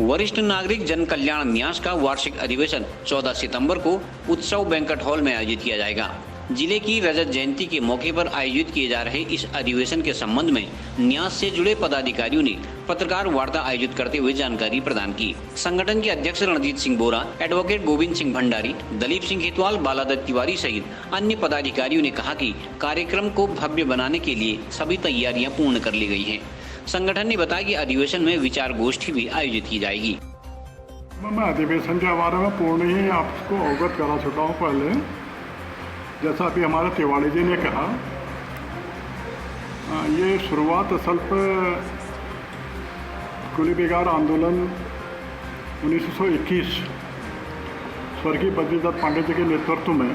वरिष्ठ नागरिक जन कल्याण न्यास का वार्षिक अधिवेशन 14 सितंबर को उत्सव बैंक्वेट हॉल में आयोजित किया जाएगा। जिले की रजत जयंती के मौके पर आयोजित किए जा रहे इस अधिवेशन के संबंध में न्यास से जुड़े पदाधिकारियों ने पत्रकार वार्ता आयोजित करते हुए जानकारी प्रदान की। संगठन के अध्यक्ष रणजीत सिंह बोरा, एडवोकेट गोविंद सिंह भंडारी, दलीप सिंह हितवाल, बालादत्त तिवारी सहित अन्य पदाधिकारियों ने कहा कि कार्यक्रम को भव्य बनाने के लिए सभी तैयारियां पूर्ण कर ली गई हैं। संगठन ने बताया कि अधिवेशन में विचार गोष्ठी भी आयोजित की जाएगी। मैं अधिवेशन के बारे में पूर्ण ही आपको अवगत करा चुका हूँ पहले। जैसा अभी हमारे तिवारी जी ने कहा, ये शुरुआत असल पर कुली बेगार आंदोलन 1921 स्वर्गीय बद्रीदत्त पांडे जी के नेतृत्व में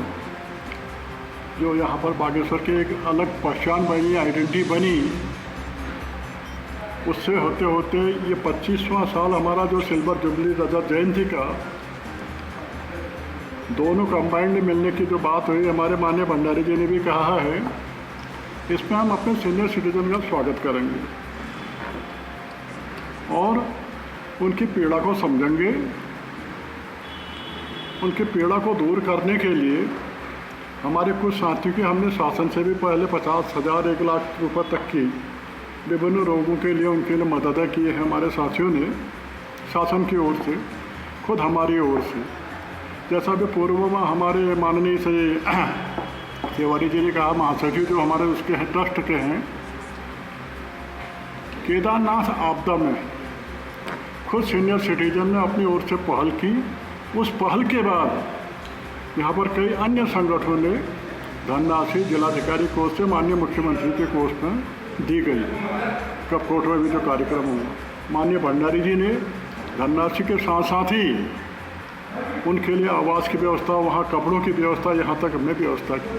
जो यहाँ पर बागेश्वर की एक अलग पहचान बनी, आइडेंटिटी बनी, उससे होते होते ये 25वां साल हमारा जो सिल्वर जुबली रजत जयंती का दोनों कंबाइंड मिलने की जो बात हुई, हमारे माननीय भंडारी जी ने भी कहा है, इसमें हम अपने सीनियर सिटीजन का स्वागत करेंगे और उनकी पीड़ा को समझेंगे। उनकी पीड़ा को दूर करने के लिए हमारे कुछ साथियों की हमने शासन से भी पहले 50,000 1 लाख रुपए तक की विभिन्न रोगों के लिए उनके लिए मददें की है हमारे साथियों ने, शासन की ओर से, खुद हमारी ओर से। जैसा कि पूर्व में हमारे माननीय श्री तिवारी जी ने कहा, महासचिव जो हमारे उसके हैं, ट्रस्ट के हैं, केदारनाथ आपदा में खुद सीनियर सिटीजन ने अपनी ओर से पहल की। उस पहल के बाद यहाँ पर कई अन्य संगठनों ने धनराशि जिलाधिकारी कोष से माननीय मुख्यमंत्री के कोष में दी गई। कपकोट में भी जो कार्यक्रम हुआ, माननीय भंडारी जी ने धनराशि के साथ साथ ही उनके लिए आवास की व्यवस्था, वहाँ कपड़ों की व्यवस्था, यहाँ तक हमने व्यवस्था की।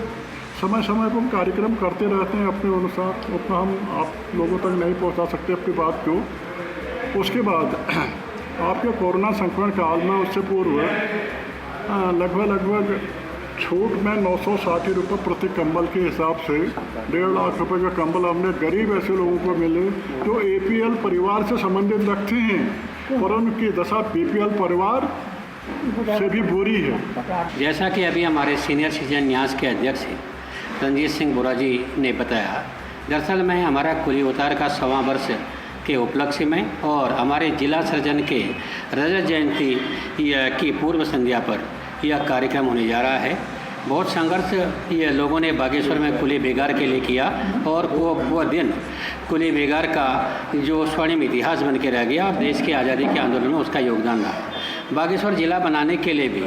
समय समय पर हम कार्यक्रम करते रहते हैं अपने अनुसार, उतना हम आप लोगों तक नहीं पहुँचा सकते अपनी बात को। उसके बाद आपके कोरोना संक्रमण काल में उससे पूर्व लगभग छूट में 960 रुपये प्रति कंबल के हिसाब से 1.5 लाख रुपए का कंबल हमने गरीब ऐसे लोगों को मिले जो APL परिवार से संबंधित रखते हैं, पर उनकी दशा BPL परिवार से भी बुरी है। जैसा कि अभी हमारे सीनियर सिटीजन न्यास के अध्यक्ष रणजीत सिंह बोरा जी ने बताया, दरअसल में हमारा कुली उतार का 100वां वर्ष के उपलक्ष्य में और हमारे जिला सर्जन के रजत जयंती की पूर्व संध्या पर यह कार्यक्रम होने जा रहा है। बहुत संघर्ष ये लोगों ने बागेश्वर में कुली बेगार के लिए किया और वो दिन कुली बेगार का जो स्वर्णिम इतिहास बन के रह गया और देश की आज़ादी के आंदोलन में उसका योगदान रहा। बागेश्वर ज़िला बनाने के लिए भी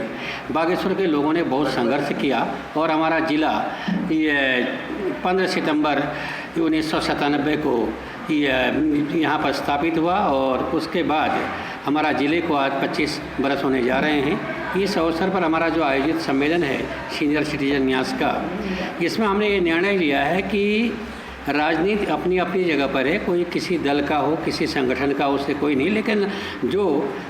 बागेश्वर के लोगों ने बहुत संघर्ष किया और हमारा ज़िला ये 15 सितंबर 1997 को यहाँ पर स्थापित हुआ और उसके बाद हमारा ज़िले को आज 25 बरस होने जा रहे हैं। इस अवसर पर हमारा जो आयोजित सम्मेलन है सीनियर सिटीजन न्यास का, इसमें हमने ये निर्णय लिया है कि राजनीति अपनी अपनी जगह पर है, कोई किसी दल का हो, किसी संगठन का हो, उससे कोई नहीं, लेकिन जो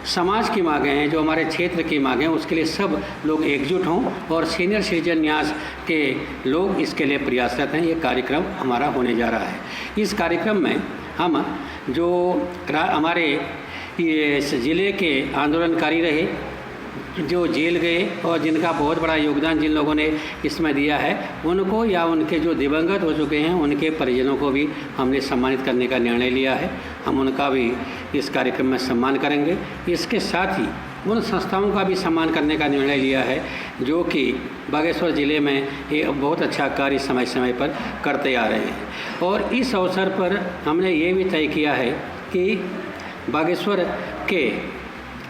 समाज की मांगें हैं, जो हमारे क्षेत्र की मांगें हैं, उसके लिए सब लोग एकजुट हों और सीनियर सिटीजन न्यास के लोग इसके लिए प्रयासरत हैं। ये कार्यक्रम हमारा होने जा रहा है। इस कार्यक्रम में हम जो हमारे ये ज़िले के आंदोलनकारी रहे, जो जेल गए और जिनका बहुत बड़ा योगदान जिन लोगों ने इसमें दिया है, उनको या उनके जो दिवंगत हो चुके हैं उनके परिजनों को भी हमने सम्मानित करने का निर्णय लिया है। हम उनका भी इस कार्यक्रम में सम्मान करेंगे। इसके साथ ही उन संस्थाओं का भी सम्मान करने का निर्णय लिया है जो कि बागेश्वर ज़िले में ये बहुत अच्छा कार्य समय समय पर करते आ रहे हैं। और इस अवसर पर हमने ये भी तय किया है कि बागेश्वर के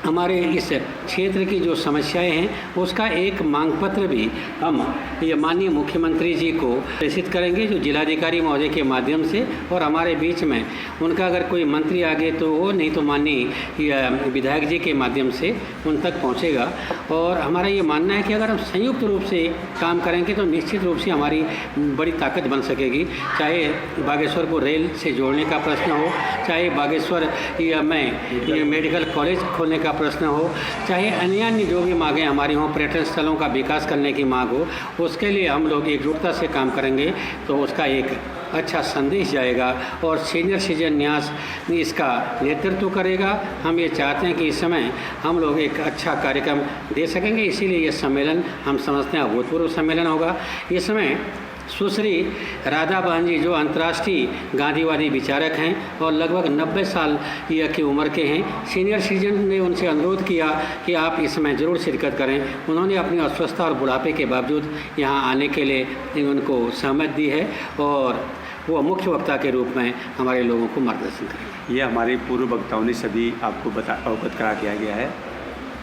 हमारे इस क्षेत्र की जो समस्याएं हैं उसका एक मांग पत्र भी हम ये माननीय मुख्यमंत्री जी को प्रेषित करेंगे, जो जिलाधिकारी महोदय के माध्यम से, और हमारे बीच में उनका अगर कोई मंत्री आगे तो वो, नहीं तो माननीय विधायक जी के माध्यम से उन तक पहुंचेगा। और हमारा ये मानना है कि अगर हम संयुक्त रूप से काम करेंगे तो निश्चित रूप से हमारी बड़ी ताकत बन सकेगी। चाहे बागेश्वर को रेल से जोड़ने का प्रश्न हो, चाहे बागेश्वर में मेडिकल कॉलेज खोलने का प्रश्न हो, चाहे अन्य जो भी मांगें हमारी हों, पर्यटन स्थलों का विकास करने की मांग हो, उसके लिए हम लोग एकजुटता से काम करेंगे तो उसका एक अच्छा संदेश जाएगा और सीनियर सिटीजन न्यास इसका नेतृत्व करेगा। हम ये चाहते हैं कि इस समय हम लोग एक अच्छा कार्यक्रम दे सकेंगे, इसीलिए ये सम्मेलन हम समझते हैं अभूतपूर्व सम्मेलन होगा। इस समय सुश्री राधा बहन जी जो अंतर्राष्ट्रीय गांधीवादी विचारक हैं और लगभग 90 साल की उम्र के हैं, सीनियर सिटीजन ने उनसे अनुरोध किया कि आप इसमें ज़रूर शिरकत करें। उन्होंने अपनी अस्वस्थता और बुढ़ापे के बावजूद यहाँ आने के लिए उनको सहमति दी है और वो मुख्य वक्ता के रूप में हमारे लोगों को मार्गदर्शन करेंगे। ये हमारे पूर्व वक्ताओं ने सभी आपको अवगत करा दिया गया है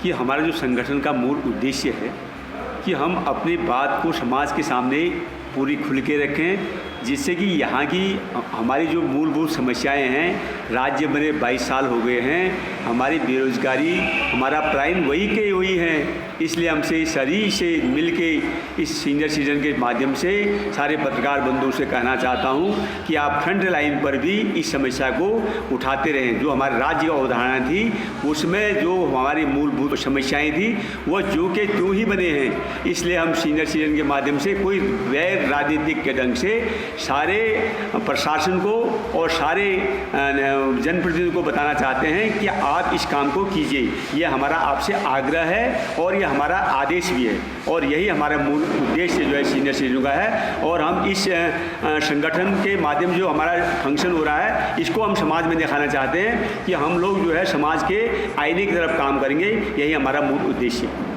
कि हमारा जो संगठन का मूल उद्देश्य है कि हम अपनी बात को समाज के सामने पूरी खुल के रखें, जिससे कि यहाँ की हमारी जो मूलभूत समस्याएं हैं, राज्य बने 22 साल हो गए हैं, हमारी बेरोजगारी, हमारा प्राइम वही के वही हैं। इसलिए हमसे शरीर से मिल के इस सीनियर सिटीजन के माध्यम से सारे पत्रकार बंधुओं से कहना चाहता हूँ कि आप फ्रंट लाइन पर भी इस समस्या को उठाते रहें। जो हमारे राज्य की अवधारणा थी उसमें जो हमारी मूलभूत समस्याएं थी वो जो के त्यों ही बने हैं। इसलिए हम सीनियर सिटीजन के माध्यम से कोई गैर राजनीतिक के ढंग से सारे प्रशासन को और सारे जनप्रतिनिधियों को बताना चाहते हैं कि आप इस काम को कीजिए। ये हमारा आपसे आग्रह है और ये हमारा आदेश भी है और यही हमारा मूल उद्देश्य जो है सीनियर सिटीजन का है। और हम इस संगठन के माध्यम जो हमारा फंक्शन हो रहा है इसको हम समाज में दिखाना चाहते हैं कि हम लोग जो है समाज के आईने की तरफ काम करेंगे। यही हमारा मूल उद्देश्य है।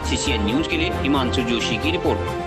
CCN न्यूज़ के लिए हिमांशु जोशी की रिपोर्ट।